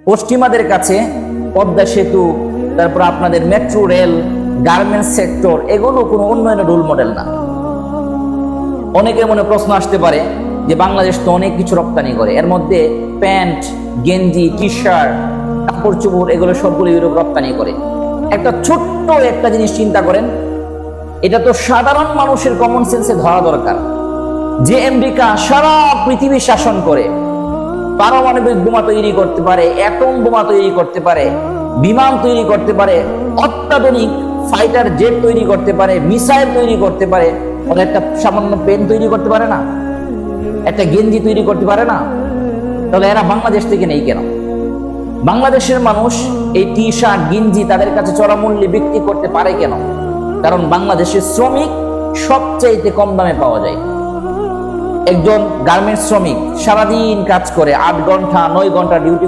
পশ্চিমাদের কাছে পদ্মা সেতু, তারপর আপনাদের মেট্রো রেল, গার্মেন্টস সেক্টর, এগুলো কোনো উন্নয়নের রোল মডেল না। অনেকের মনে প্রশ্ন আসতে পারে যে বাংলাদেশ তো অনেক কিছু রপ্তানি করে, এর মধ্যে প্যান্ট, গেঞ্জি, টি শার্ট, কাপড় চোপড়, এগুলো সবগুলো ইউরোপ রপ্তানি করে। একটা ছোট্ট একটা জিনিস চিন্তা করেন, এটা তো সাধারণ মানুষের কমন সেন্সে ধরা দরকার যে আমেরিকা সারা পৃথিবী শাসন করে, পারমাণবিক বোমা তৈরি করতে পারে, অ্যাটম বোমা তৈরি করতে পারে, বিমান তৈরি করতে পারে, অত্যাধুনিক ফাইটার জেট তৈরি করতে পারে, মিসাইল তৈরি করতে পারে, ওরা একটা সামান্য পেন তৈরি করতে পারে না, একটা গেঞ্জি তৈরি করতে পারে না? তাহলে এরা বাংলাদেশ থেকে নেই কেন? বাংলাদেশের মানুষ এই টি শার্ট, গেঞ্জি তাদের কাছে চড়া মূল্যে বিক্রি করতে পারে কেন? কারণ বাংলাদেশের শ্রমিক সবচাইতে কম দামে পাওয়া যায়। একজন গার্মেন্টস শ্রমিক সারাদিন কাজ করে, 8 ঘন্টা 9 ঘন্টা ডিউটি